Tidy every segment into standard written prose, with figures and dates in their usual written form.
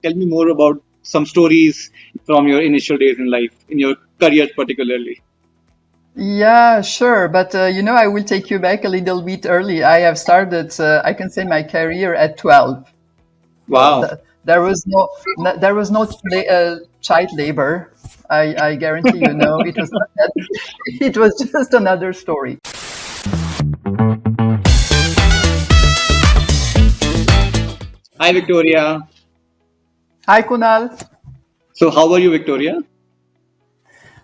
Tell me more about some stories from your initial days in life, in your career particularly. Yeah, sure. But I will take you back a little bit early. I have started, I can say, my career at 12. Wow. There was no child labor. I guarantee it was not that. It was just another story. Hi, Victoria. Hi, Kunal. So, how are you, Victoria?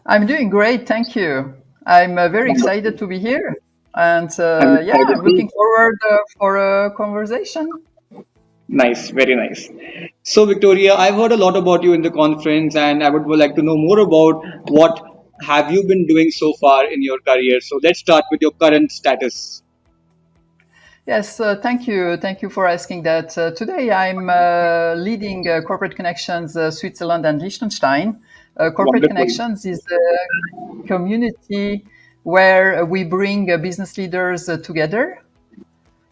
I'm doing great, thank you. I'm very excited to be here, and I'm yeah, excited I'm too. looking forward for a conversation. Nice, very nice. So, Victoria, I've heard a lot about you in the conference, and I would like to know more about what have you been doing so far in your career. So, let's start with your current status. Yes, thank you for asking that. Today, I'm leading Corporate Connections Switzerland and Liechtenstein. Corporate Wonderful. Connections is a community where we bring business leaders together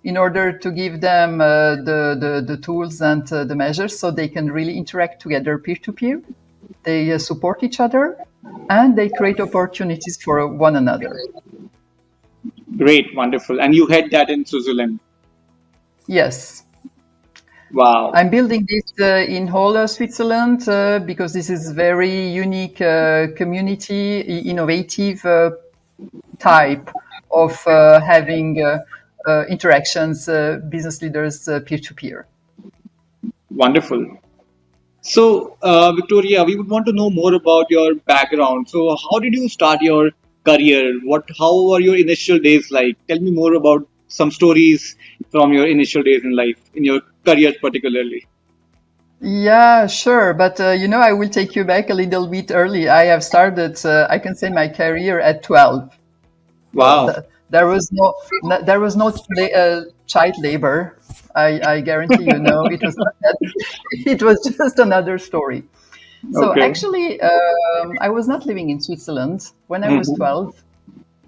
in order to give them the tools and the measures so they can really interact together peer to peer. They support each other and they create opportunities for one another. Great, wonderful. And you had that in Switzerland. Yes, Wow. I'm building this in whole Switzerland because this is very unique community, innovative type of having interactions, business leaders peer to peer. Wonderful. So, Victoria, we would want to know more about your background. So, how did you start your career? How were your initial days like? Tell me more about some stories from your initial days in life, in your career particularly. Yeah, sure. But I will take you back a little bit early. I have started, I can say, my career at 12. Wow. There was no child labor. I guarantee it was not that. It was just another story. So Okay. actually, I was not living in Switzerland when I was Mhm. 12.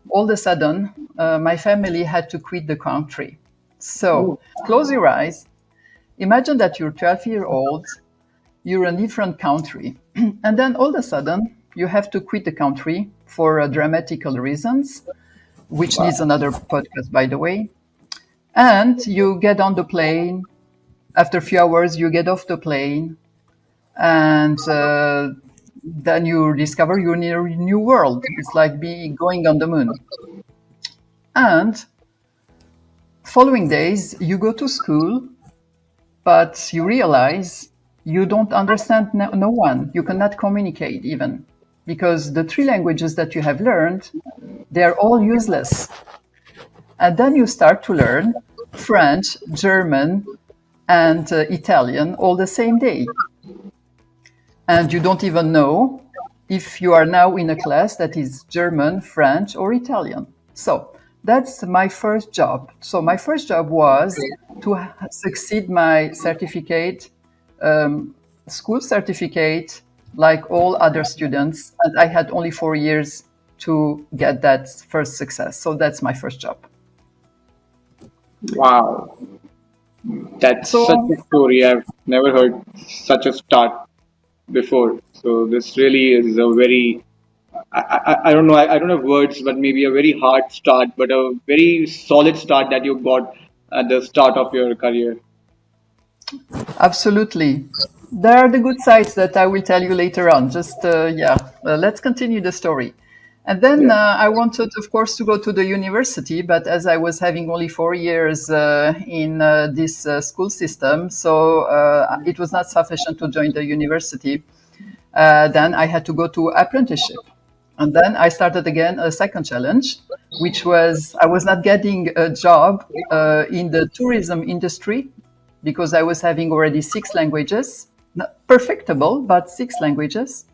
All of a sudden, my family had to quit the country. So Oh, close your eyes. Imagine that you're 12-year-old, you're in a different country, and then all of a sudden you have to quit the country for dramatical reasons, which needs wow. another podcast, by the way. And you get on the plane. After a few hours, you get off the plane, and then you discover you're in a new world. It's like going on the moon. And following days, you go to school, but you realize you don't understand no one. You cannot communicate even because the three languages that you have learned, they're all useless. And then you start to learn French, German, and Italian all the same day. And you don't even know if you are now in a class that is German, French, or Italian. So that's my first job. So my first job was to succeed my certificate, um, school certificate, like all other students. And I had only 4 years to get that first success. So that's my first job. Wow. That's such So a story. I've never heard such a start before. So, this really is a very I don't know. I don't have words, but maybe a very hard start, but a very solid start that you got at the start of your career. absolutely. There are the good sides that I will tell you later on. Just, let's continue the story. And then Yeah. I wanted, of course, to go to the university, but as I was having only 4 years in this school system, so it was not sufficient to join the university. Then I had to go to apprenticeship. And then I started again a second challenge, which was I was not getting a job in the tourism industry because I was having already six languages, not perfectable, but six languages.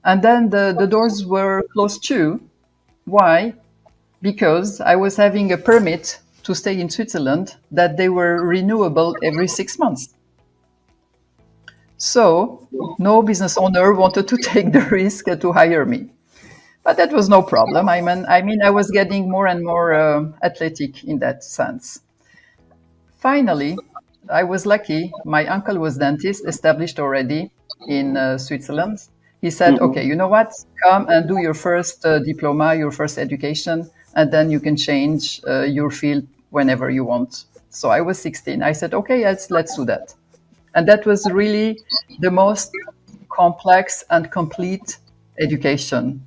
And then the doors were closed too. Why? Because I was having a permit to stay in Switzerland that they were renewable every 6 months. So no business owner wanted to take the risk to hire me. But that was no problem. I mean, I was getting more and more athletic in that sense. Finally, I was lucky. My uncle was dentist, established already in Switzerland. He said, Hmm. "Okay, you know what? Come and do your first diploma, your first education, and then you can change your field whenever you want." So I was 16. I said, "Okay, let's do that." And that was really the most complex and complete education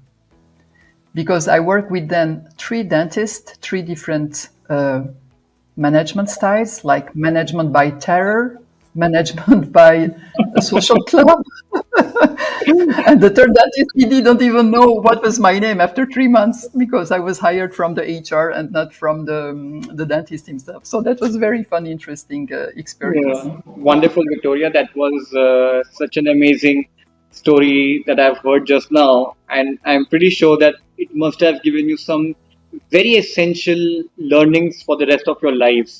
because I worked with then three dentists, three different management styles, like management by terror, management by a social club, and the third dentist, he didn't even know what was my name after 3 months because I was hired from the HR and not from the dentist himself. So that was very fun, interesting experience. Yeah, wonderful, Victoria. That was such an amazing story that I've heard just now, and I'm pretty sure that it must have given you some very essential learnings for the rest of your life.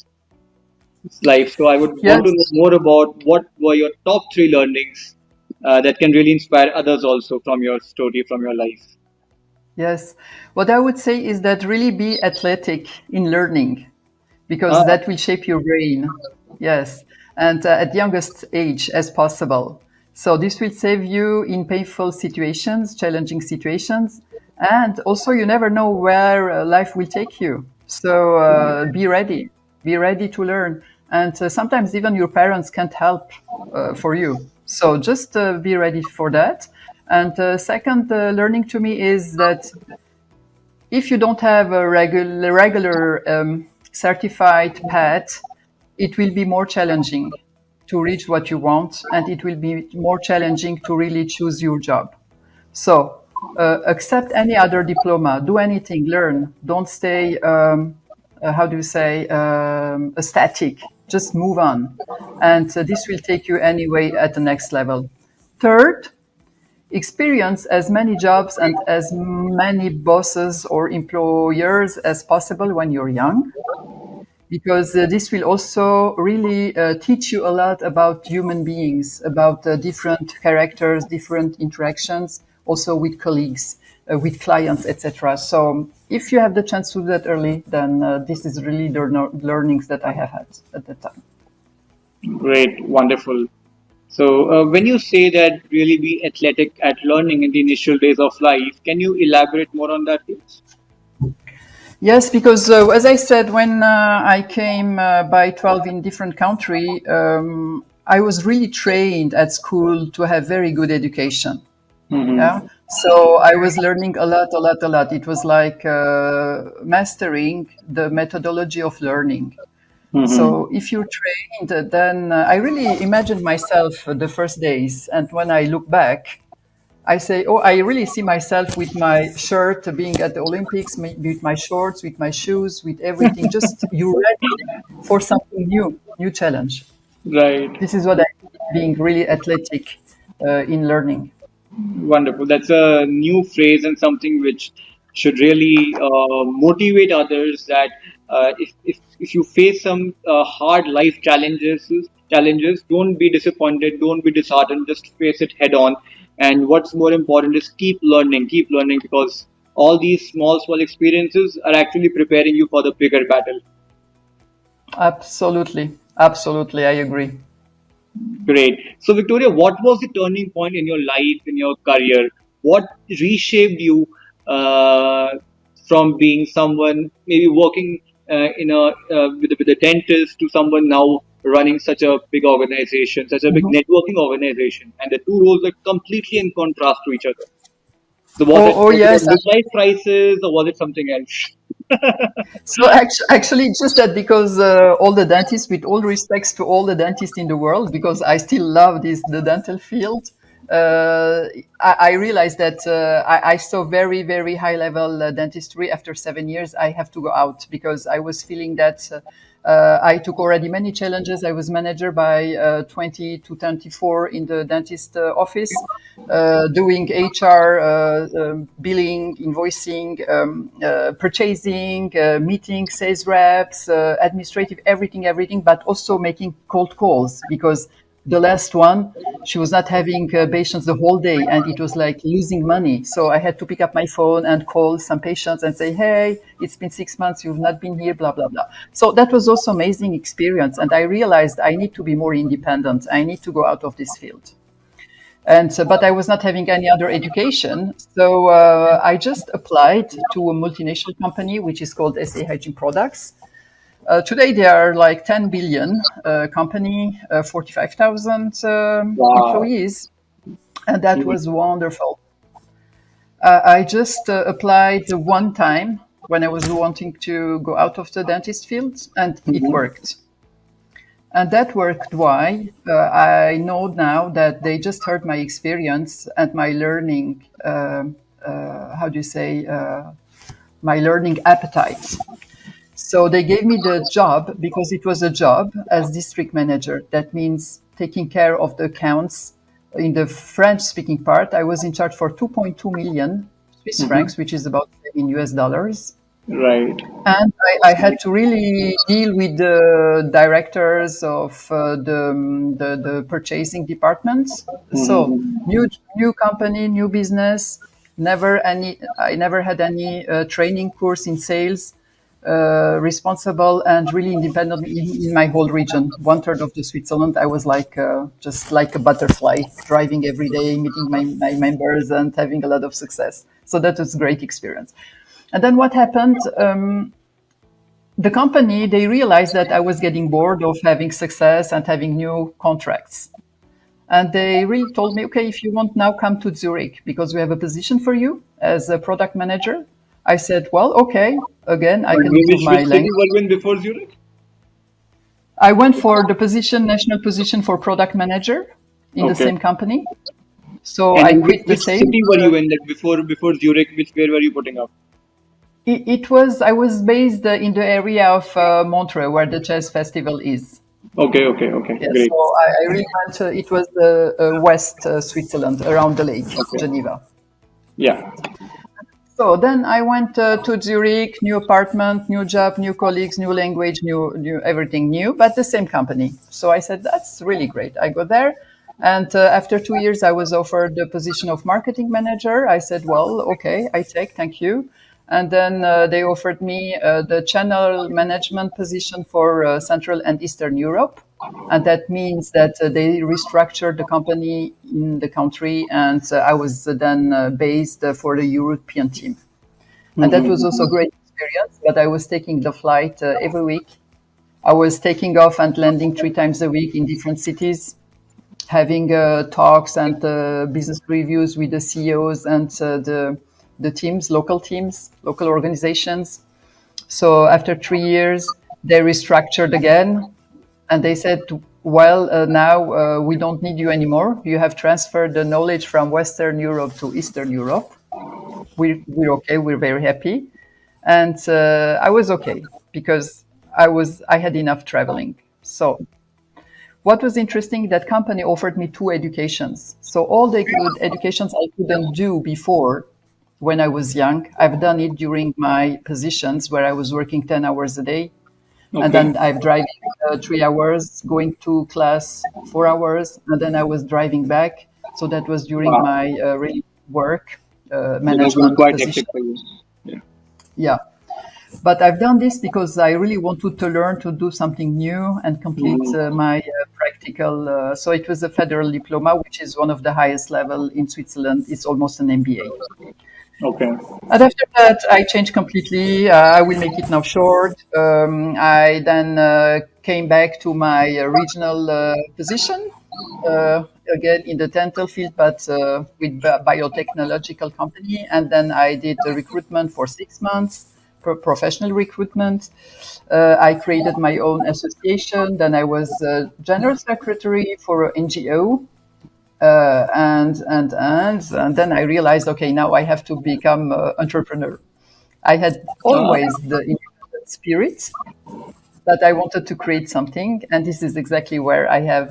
So I would want to know Yes, more about what were your top three learnings that can really inspire others also from your story, from your life. yes. What I would say is that really be athletic in learning because Ah, that will shape your brain. Yes, and at youngest age as possible. So this will save you in painful situations, challenging situations, and also you never know where life will take you. So be ready to learn. And sometimes even your parents can't help for you. So just be ready for that. And second learning to me is that if you don't have a regular certified path, it will be more challenging to reach what you want, and it will be more challenging to really choose your job. So, accept any other diploma, do anything, learn. Don't stay, how do you say, static. Just move on. And this will take you anyway at the next level. Third, experience as many jobs and as many bosses or employers as possible when you're young, because this will also really teach you a lot about human beings, about different characters, different interactions, also with colleagues, with clients, etc. So if you have the chance to do that early, then this is really the learnings that I have had at that time. great, wonderful. So, when you say that really be athletic at learning in the initial days of life, can you elaborate more on that, please? Yes, because as I said, when I came by 12 in different country, I was really trained at school to have very good education. Yeah. Mm-hmm. So I was learning a lot, a lot, a lot. It was like mastering the methodology of learning. Mm-hmm. So if you're trained, then I really imagined myself the first days. And when I look back, I say, oh, I really see myself with my shirt being at the Olympics, with my shorts, with my shoes, with everything. Just you ready for something new, new challenge. Right. This is what I being really athletic in learning. Wonderful. That's a new phrase and something which should really motivate others that if you face some hard life challenges, don't be disappointed, don't be disheartened, just face it head on. And what's more important is keep learning because all these small experiences are actually preparing you for the bigger battle. Absolutely, absolutely, I agree. Great. So, Victoria, what was the turning point in your life, in your career? What reshaped you uh, from being someone maybe working with a dentist to someone now running such a big organization, such a big Mhm. networking organization, and the two roles are completely in contrast to each other. So, Oh, oh was it a yes. midlife crisis or was it something else? So actually, it's just that because all the dentists, with all respects to all the dentists in the world, because I still love the dental field, I realized that I saw very, very high level dentistry. After 7 years, I have to go out because I was feeling that I took already many challenges. I was manager by 20 to 24 in the dentist office, doing HR, billing, invoicing, purchasing, meeting, sales reps, administrative, everything, everything, but also making cold calls because the last one, she was not having patients the whole day, and it was like losing money. So I had to pick up my phone and call some patients and say, "Hey, it's been 6 months, you've not been here, blah blah blah." So that was also amazing experience, and I realized I need to be more independent. I need to go out of this field. And but I was not having any other education, so I just applied to a multinational company which is called SA Hygiene Products. Today they are like 10 billion company, 45,000 Wow. employees, and that Mhm. was wonderful. I just applied one time when I was wanting to go out of the dentist field, and it Mhm. worked. And that worked. Why? I know now that they just heard my experience and my learning. How do you say? My learning appetite. So they gave me the job because it was a job as district manager. That means taking care of the accounts in the French speaking part. I was in charge for 2.2 million Swiss Mhm. francs, which is about in US dollars. Right. And I had to really deal with the directors of the purchasing departments. So Mhm. new company, new business. Never any. I never had any training course in sales. Responsible and really independent in my whole region. One third of the Switzerland, I was like just like a butterfly, driving every day, meeting my members, and having a lot of success. So that was a great experience. And then what happened? The company, they realized that I was getting bored of having success and having new contracts. And they really told me, okay, if you want now, come to Zurich because we have a position for you as a product manager. I said, well, okay. Again, I can improve Which my city language. were you in before Zurich? I went for the position, national position for product manager in the Okay. same company. So And I which, quit the which sales. city were you in that before Zurich? Which where were you putting up? It was, I was based in the area of Montreux where the jazz festival is. Okay. Okay. Okay. Yes, Great. so I really went to, it was West Switzerland, around the lake, Okay. Geneva. Yeah. So then I went to Zurich, new apartment, new job, new colleagues, new language, new everything new, but the same company. So I said, that's really great. I go there. And after 2 years, I was offered the position of marketing manager. I said, well, okay, I take, thank you. And then they offered me the channel management position for Central and Eastern Europe. And that means that they restructured the company in the country, and I was then based for the European team. And that was also a Mm-hmm. great experience. But I was taking the flight every week. I was taking off and landing 3 times a week in different cities, having talks and business reviews with the CEOs and the teams, local organizations. So after 3 years, they restructured again, and they said, well, now we don't need you anymore. You have transferred the knowledge from Western Europe to Eastern Europe. We're okay. We're very happy. And I was okay because I had enough traveling. So what was interesting, that company offered me two educations. So all the educations I couldn't do before when I was young, I've done it during my positions where I was working 10 hours a day, and Okay. then I'm driving 3 hours, going to class 4 hours, and then I was driving back. So that was during Wow. my really work It has been management quite hectic position. for you. Yeah. Yeah, but I've done this because I really wanted to learn to do something new and complete Mm-hmm. my practical. So it was a federal diploma, which is one of the highest level in Switzerland. It's almost an MBA. Okay. And after that, I changed completely. I will make it now short. I then came back to my regional position, again in the dental field, but with biotechnological company. And then I did the recruitment for 6 months, professional recruitment. I created my own association. Then I was general secretary for an NGO, and then I realized, okay, now I have to become an entrepreneur. I had Ah, always the independent spirit, but I wanted to create something, and this is exactly where I have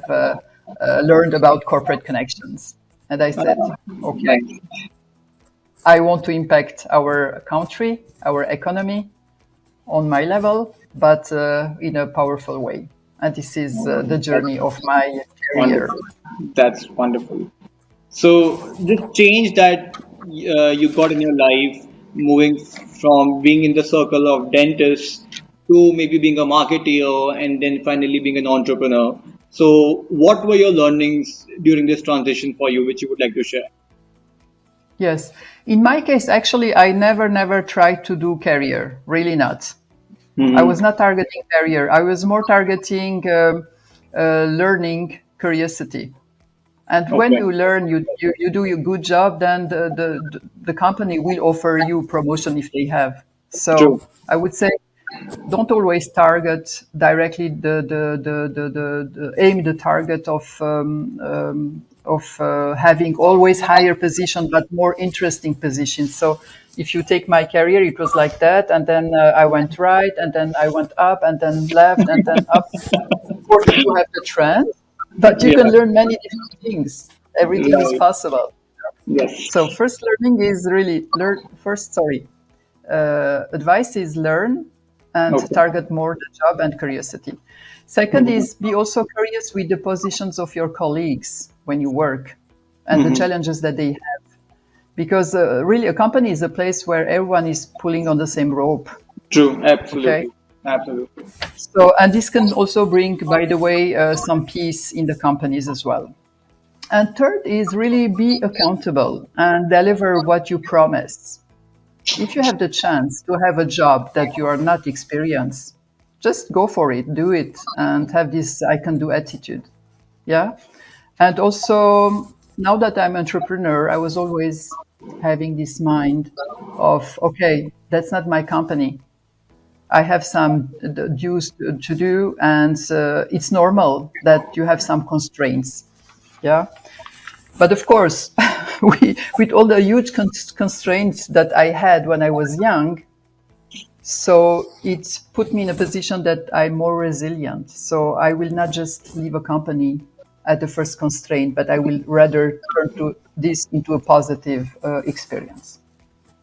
learned about corporate connections. And I said, okay, nice. I want to impact our country, our economy on my level, but in a powerful way. And this is the journey of my career. Wonderful. That's wonderful. So this change that you got in your life, moving from being in the circle of dentists to maybe being a marketeer and then finally being an entrepreneur. So what were your learnings during this transition for you, which you would like to share? Yes. In my case, actually, I never tried to do career. Really not. I was Hmm. not targeting career. I was more targeting learning curiosity. And when Okay. you learn, you do a good job, then the company will offer you promotion if they have. So True. I would say don't always target directly the aim the target of having always higher position but more interesting positions. So if you take my career, it was like that, and then I went right, and then I went up, and then left, and then up. Of course, you have the trend, but you Yeah. can learn many different things. Everything is Right. possible. So Yes. first learning is really learn first. Sorry, advice is learn and Okay. target more the job and curiosity. Second Hmm. is be also curious with the positions of your colleagues when you work and the Hmm. challenges that they have. Because really, a company is a place where everyone is pulling on the same rope. True. Okay. Absolutely. Absolutely. So, and this can also bring, by the way, some peace in the companies as well. And third is really be accountable and deliver what you promise. If you have the chance to have a job that you are not experienced, just go for it, do it, and have this I can do attitude. Yeah. And also, now that I'm entrepreneur, I was always having this mind of, okay, that's not my company. I have some dues to do, and it's normal that you have some constraints. Yeah. But of course, with all the huge constraints that I had when I was young, so it put me in a position that I'm more resilient. So I will not just leave a company at the first constraint, but I will rather turn to this into a positive experience.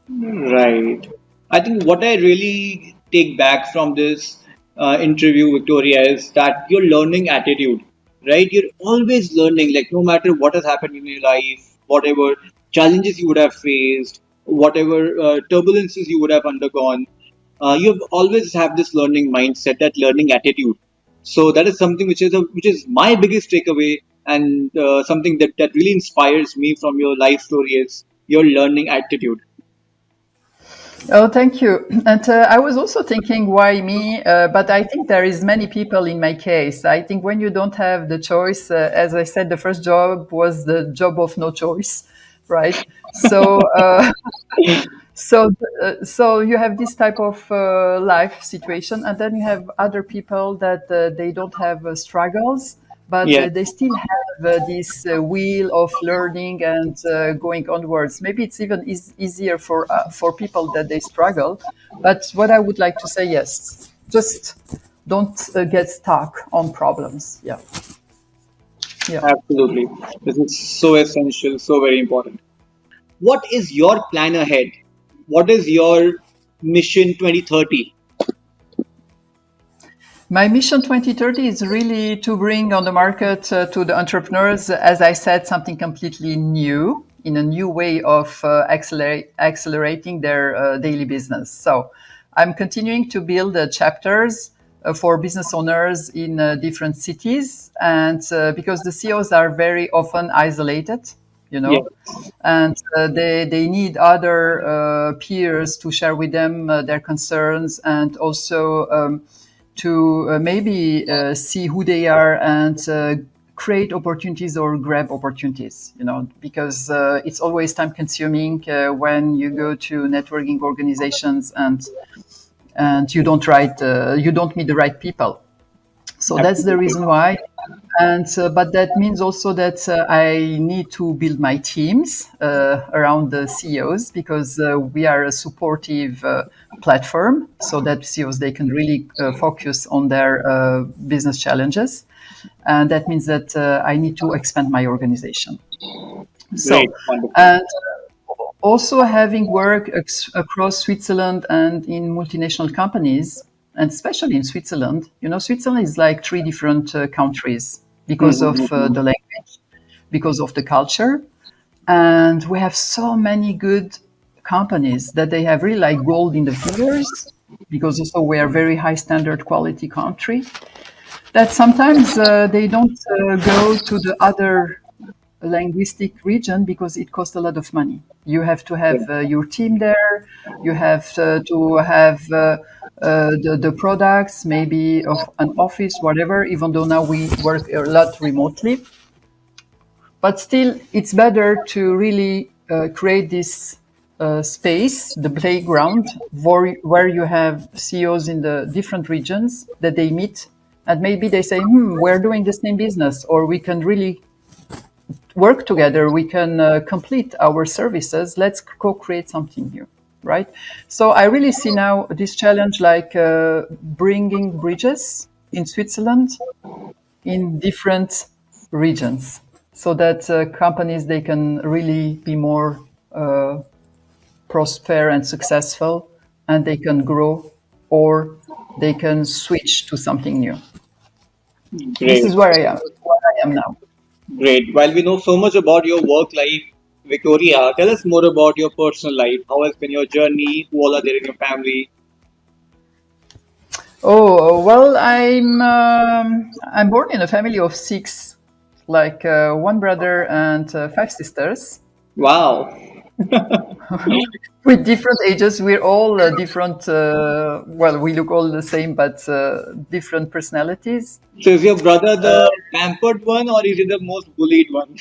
Right. I think what I really take back from this interview, Victoria, is that your learning attitude, right? You're always learning, like no matter what has happened in your life, whatever challenges you would have faced, whatever turbulences you would have undergone, you always have this learning mindset, that learning attitude. So that is something which is my biggest takeaway, and something that really inspires me from your life story is your learning attitude. Oh, thank you. And I was also thinking, why me? But I think there is many people in my case. I think when you don't have the choice, as I said, the first job was the job of no choice, right? So, so you have this type of life situation, and then you have other people that they don't have struggles, but Yeah. they still have this wheel of learning and going onwards. Maybe it's even easier for people that they struggle. But what I would like to say, yes, just don't get stuck on problems. Yeah, yeah. Absolutely. This is so essential, so very important. What is your plan ahead? What is your mission 2030? My mission 2030 is really to bring on the market to the entrepreneurs, as I said, something completely new in a new way of accelerating their daily business. So I'm continuing to build chapters for business owners in different cities. And because the CEOs are very often isolated, you Yeah. know, and they need other peers to share with them their concerns, and also to maybe see who they are and create opportunities or grab opportunities, because it's always time consuming when you go to networking organizations and you don't meet the right people. So that's the Absolutely. reason why. And but that means also that I need to build my teams around the CEOs, because we are a supportive platform, so that CEOs they can really focus on their business challenges, and that means that I need to expand my organization. Great. So, Wonderful. and also having worked across Switzerland and in multinational companies, and especially in Switzerland. Switzerland is like three different countries because of Mm-hmm. the language, because of the culture, and we have so many good companies that they have really like gold in the fingers, because also we are a very high standard quality country, that sometimes they don't go to the other linguistic region because it costs a lot of money. You have to have your team there. You have to have the products, maybe of an office, whatever. Even though now we work a lot remotely, but still, it's better to really create this space, the playground, where you have CEOs in the different regions that they meet, and maybe they say, we're doing the same business, or we can really work together, we can complete our services, let's co-create something new, right? So I really see now this challenge like bringing bridges in Switzerland in different regions, so that companies, they can really be more prosper and successful, and they can grow, or they can switch to something new. This Great, is where I am now. great. While we know so much about your work life, Victoria, tell us more about your personal life. How has been your journey? Who all are there in your family? Oh well, I'm born in a family of six, like one brother and five sisters Wow. with different ages. We're all different. Well, we look all the same, but different personalities. So is your brother the pampered one or is he the most bullied one?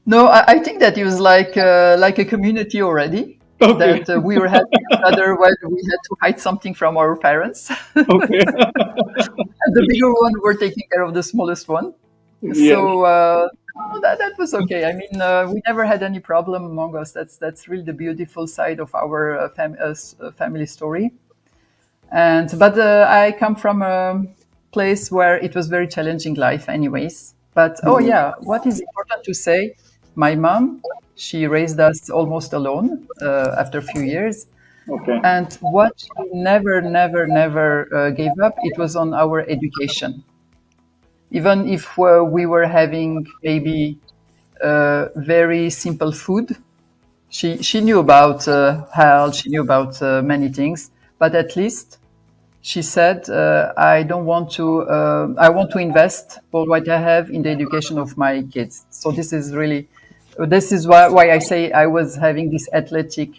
No, I think that it was like a community already. Okay. That we were helping each other when we had to hide something from our parents. Okay. And the bigger one were taking care of the smallest one. Yeah. So that was okay. I mean, we never had any problem among us. That's really the beautiful side of our family story. And but I come from a place where it was very challenging life, anyways. But oh Mhm. yeah, what is important to say? My mom, she raised us almost alone after a few years. Okay. And what she never, never, never gave up, it was on our education. Even if we were having maybe very simple food, she knew about health, she knew about many things, but at least she said, I don't want to, I want to invest all what I have in the education of my kids. So this is why I say I was having this athletic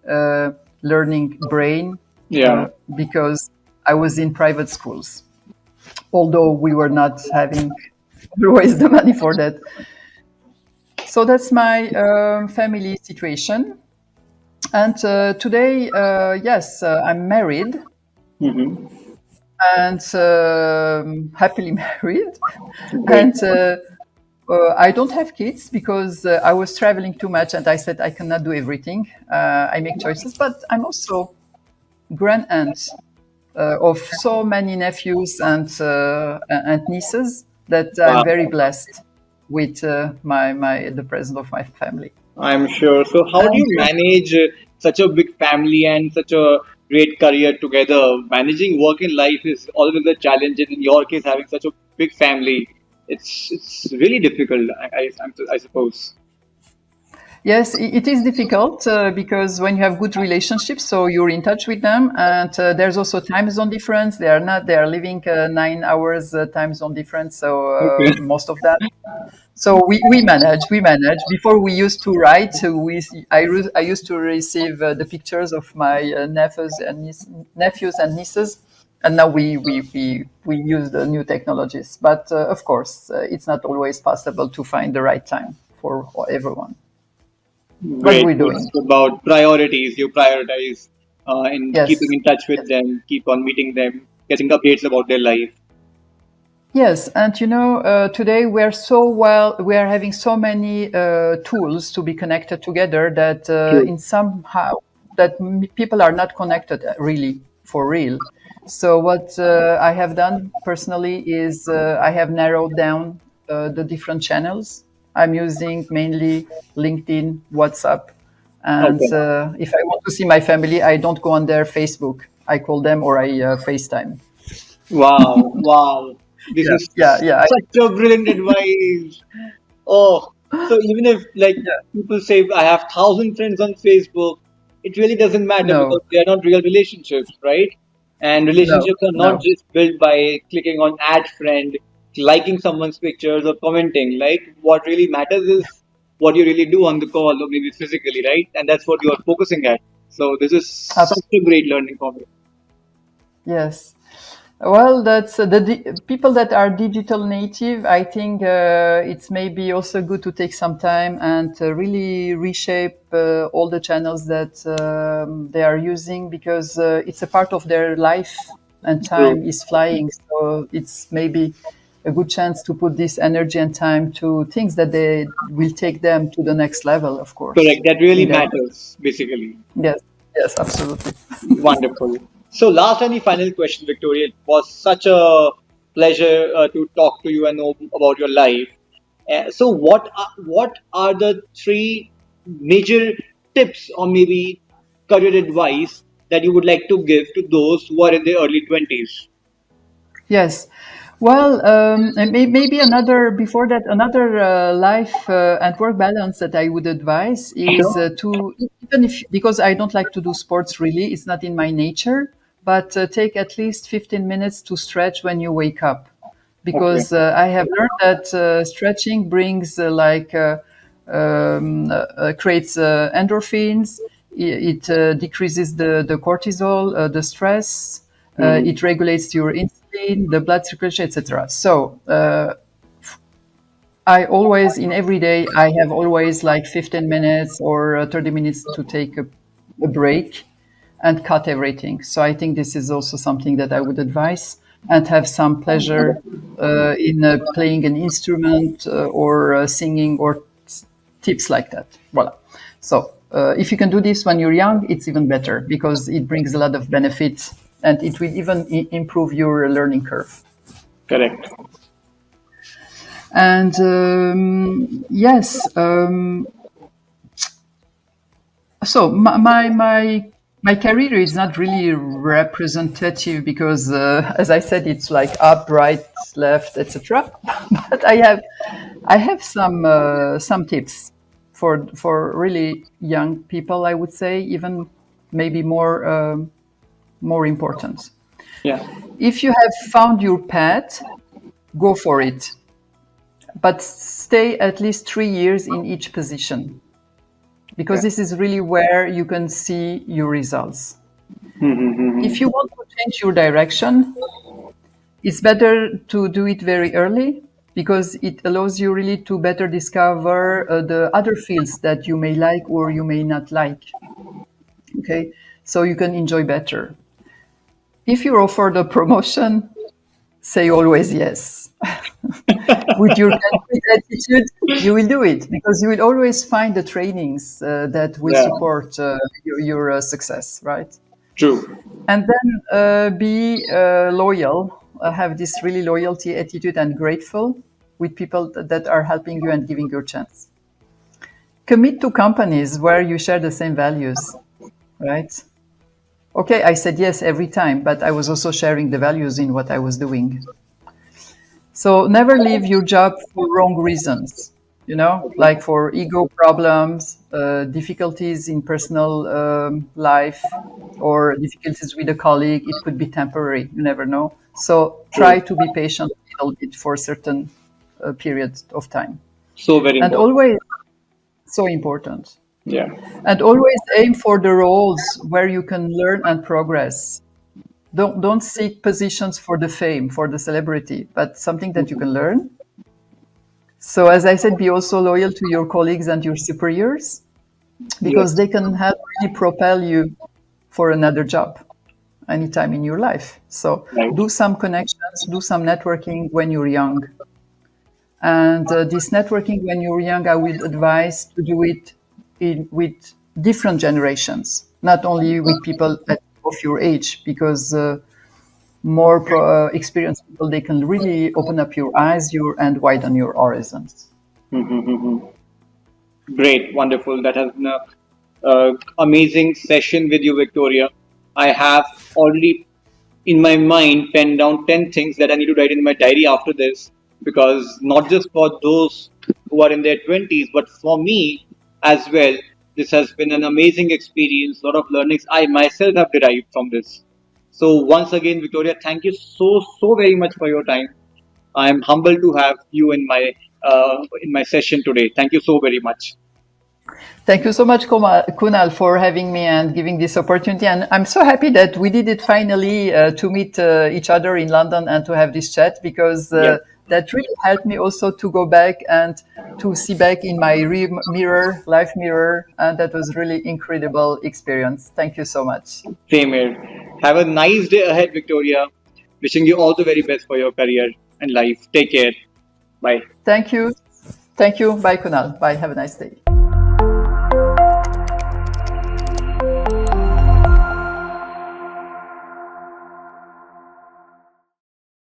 uh, learning brain, Yeah. because I was in private schools, although we were not having always the money for that. So that's my family situation. And today, yes, I'm married Hmm. and happily married. Great. And I don't have kids because I was traveling too much and I said I cannot do everything. I make choices, but I'm also grand aunt of so many nephews and nieces that I'm Wow. very blessed with my the presence of my family. I'm sure. So, how do And you manage such a big family and such a great career together? Managing work and life is always a challenge, and in your case, having such a big family, it's really difficult. I suppose. yes, it is difficult because when you have good relationships, so you're in touch with them, and there's also time zone difference. They are living 9 hours time zone difference, so Okay. most of that. So we manage. Before we used to write, so I used to receive the pictures of my nephews and nieces, and now we use the new technologies. But of course, it's not always possible to find the right time for everyone. What Great. we're So it's doing. about priorities. You prioritize in keeping Yes. in touch with Yes. them, keep on meeting them, getting updates about their life. Yes, and today we are having so many tools to be connected together that True. in somehow that people are not connected really for real. So what I have done personally is I have narrowed down the different channels. I'm using mainly LinkedIn, WhatsApp, And Okay. if I want to see my family, I don't go on their Facebook. I call them or I FaceTime. Wow. Wow. This Yeah, is yeah, yeah. such a brilliant advice. Oh, so even if like Yeah. people say I have 1,000 friends on Facebook, it really doesn't matter because No, they are not real relationships, right? And no, relationships are not no. just built by clicking on add friend, liking someone's pictures or commenting. Like what really matters is what you really do on the call or maybe physically, right? And that's what you are focusing at. So this is such a great learning for me. Yes. Well, that's people that are digital native. I think it's maybe also good to take some time and really reshape all the channels that they are using because it's a part of their life and True. time is flying. So it's maybe a good chance to put this energy and time to things that they will take them to the next level, of course, Correct. That really in their matters, basically. yes, yes, absolutely. Wonderful. So, last and the final question, Victoria. It was such a pleasure to talk to you and know about your life. So, what are the three major tips or maybe career advice that you would like to give to those who are in their early 20s? Yes. Well, and maybe another before that, another life and work balance that I would advise is Sure. to even if because I don't like to do sports really, it's not in my nature, but take at least 15 minutes to stretch when you wake up, Okay. because I have learned that stretching brings creates endorphins. It decreases the cortisol, the stress. Hmm. It regulates your insulin, the blood circulation, etc. So I always, in every day, I have always like 15 minutes or 30 minutes to take a break and cut everything. So I think this is also something that I would advise and have some pleasure in playing an instrument or singing or tips like that. Voila. So if you can do this when you're young, it's even better because it brings a lot of benefits and it will even improve your learning curve. Correct. And yes, so my career is not really representative because, as I said, it's like up, right, left, etc. But I have some tips for really young people. I would say even maybe more important. Yeah. If you have found your path, go for it, but stay at least 3 years in each position because Yeah. this is really where you can see your results. If you Mm-hmm. want to change your direction, it's better to do it very early because it allows you really to better discover the other fields that you may like or you may not like. Okay, so you can enjoy better. If you're offered a promotion, say always yes. With your confident attitude, you will do it because you will always find the trainings that will Yeah. support your success, right? True. And then be loyal, have this really loyalty attitude and grateful with people that are helping you and giving you a chance. Commit to companies where you share the same values, right? Okay, I said yes every time, but I was also sharing the values in what I was doing. So never leave your job for wrong reasons, like for ego problems, difficulties in personal life, or difficulties with a colleague. It could be temporary. You never know. So True. try to be patient a little bit for a certain period of time. So very And important. always, so important. Yeah. And always aim for the roles where you can learn and progress. Don't seek positions for the fame, for the celebrity, but something that you can learn. So, as I said, be also loyal to your colleagues and your superiors because Yes. they can help really propel you for another job anytime in your life. So, Right. do some connections, do some networking when you're young. And this networking when you're young, I would advise to do it with different generations, not only with people of your age, because more experienced people, they can really open up your eyes and widen your horizons. Mm-hmm. Great. Wonderful. That has been a amazing session with you, Victoria. I have already in my mind penned down 10 things that I need to write in my diary after this, because not just for those who are in their 20s, but for me as well, this has been an amazing experience, a lot of learnings I myself have derived from this. So once again, Victoria, thank you so very much for your time. I'm humbled to have you in my session today. Thank you so very much. Thank you so much, Kunal, for having me and giving this opportunity. And I'm so happy that we did it finally to meet each other in London and to have this chat, because Yes, that really helped me also to go back and to see back in my mirror, life mirror. And that was really incredible experience. Thank you so much. same here. Have a nice day ahead, Victoria. Wishing you all the very best for your career and life. Take care. Bye. Thank you. Thank you. Bye, Kunal. Bye. Have a nice day.